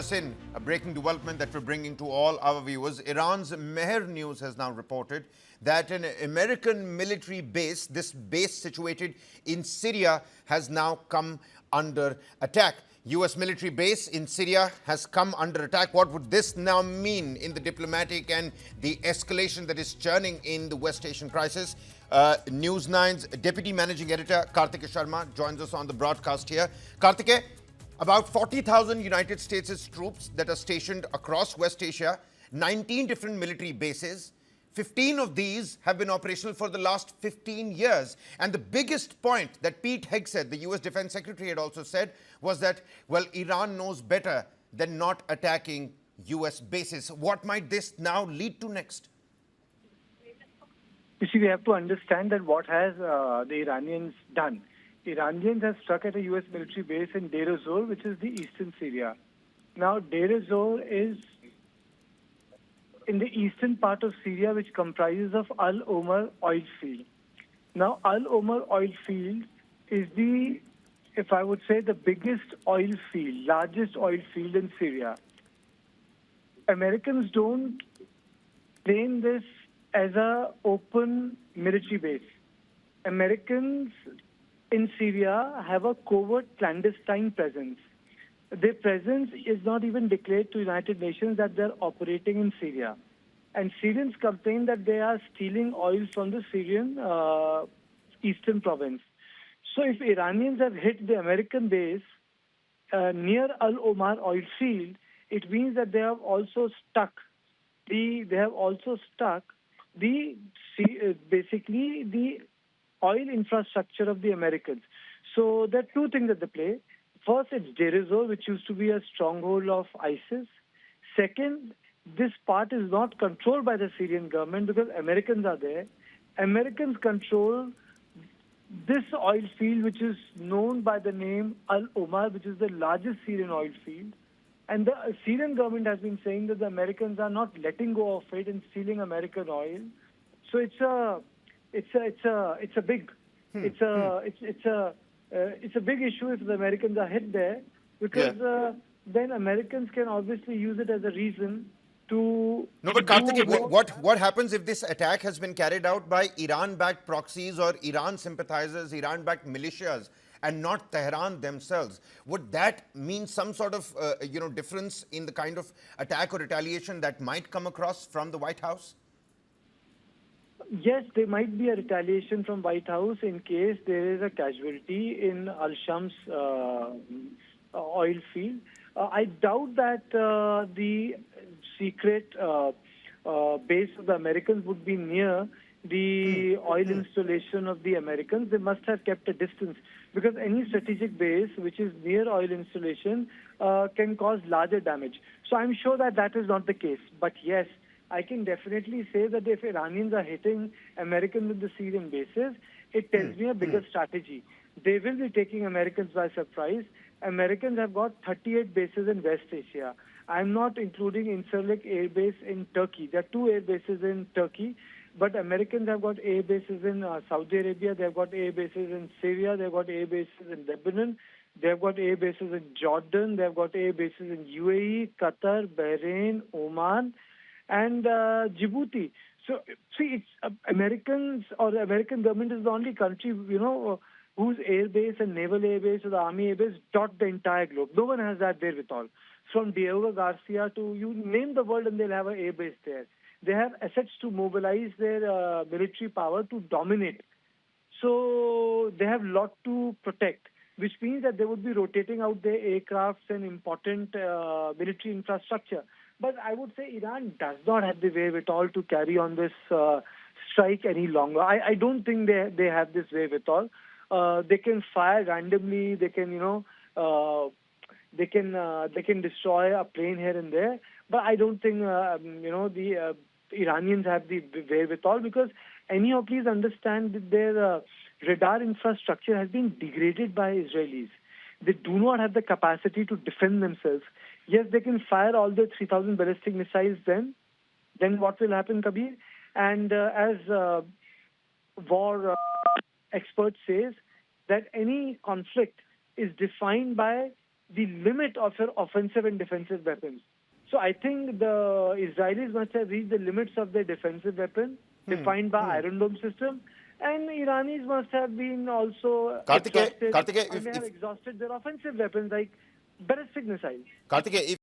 us in. A breaking development that we're bringing to all our viewers. Iran's Mehr News has now reported that an American military base, this base situated in Syria, has now come under attack. US military base in Syria has come under attack. What would this now mean in the diplomatic and the escalation that is churning in the West Asian crisis? News 9's Deputy Managing Editor Kartike Sharma joins us on the broadcast here. Kartike, about 40,000 United States troops that are stationed across West Asia, 19 different military bases. 15 of these have been operational for the last 15 years. And the biggest point that Pete Hegseth, the US Defense Secretary, had also said was that, well, Iran knows better than not attacking US bases. What might this now lead to next? You see, we have to understand that what has the Iranians done. Iranians have struck at a U.S. military base in Deir ez-Zor, which is the eastern Syria. Now, Deir ez-Zor is in the eastern part of Syria, which comprises of Al Omar oil field. Now, Al Omar oil field is the, if I would say, the biggest oil field, largest oil field in Syria. Americans don't claim this as an open military base. Americans in Syria have a covert clandestine presence. Their presence is not even declared to United Nations that they're operating in Syria. And Syrians complain that they are stealing oil from the Syrian eastern province. So if Iranians have hit the American base near Al Omar oil field, it means that they have also stuck basically the oil infrastructure of the Americans. So there are two things at the play. First, it's Deir ez-Zor, which used to be a stronghold of ISIS. Second, this part is not controlled by the Syrian government because Americans are there. Americans control this oil field, which is known by the name Al Omar, which is the largest Syrian oil field. And the Syrian government has been saying that the Americans are not letting go of it and stealing American oil. So it's a big issue if the Americans are hit there, because then Americans can obviously use it as a reason to. No, but Kartike, what happens if this attack has been carried out by Iran-backed proxies or Iran sympathizers, Iran-backed militias, and not Tehran themselves? Would that mean some sort of difference in the kind of attack or retaliation that might come across from the White House? Yes, there might be a retaliation from White House in case there is a casualty in Al-Shams oil field. I doubt that the secret base of the Americans would be near the oil installation of the Americans. They must have kept a distance, because any strategic base which is near oil installation can cause larger damage. So I'm sure that that is not the case. But yes, I can definitely say that if Iranians are hitting Americans with the Syrian bases, it tells me a bigger strategy. They will be taking Americans by surprise. Americans have got 38 bases in West Asia. I'm not including Incirlik Air Base in Turkey. There are 2 air bases in Turkey, but Americans have got air bases in Saudi Arabia. They've got air bases in Syria. They've got air bases in Lebanon. They've got air bases in Jordan. They've got air bases in UAE, Qatar, Bahrain, Oman, and Djibouti. So, see, it's Americans, or the American government is the only country, whose air base and naval air base or the army air base dot the entire globe. No one has that wherewithal. From Diego Garcia to, you name the world and they'll have an air base there. They have assets to mobilize their military power to dominate. So they have a lot to protect, which means that they would be rotating out their aircrafts and important military infrastructure. But I would say Iran does not have the wherewithal to carry on this strike any longer. I don't think they have this wherewithal. They can fire randomly. They can, they can destroy a plane here and there. But I don't think, the Iranians have the wherewithal, because please understand that their radar infrastructure has been degraded by Israelis. They do not have the capacity to defend themselves. Yes, they can fire all the 3,000 ballistic missiles then what will happen, Kabir? And as war expert says, that any conflict is defined by the limit of your offensive and defensive weapons. So I think the Israelis must have reached the limits of their defensive weapon defined by Iron Dome system, and Iranis must have been also Kartikeya, exhausted, Kartikeya, and they have exhausted their offensive weapons like ballistic missiles. Kartikeya,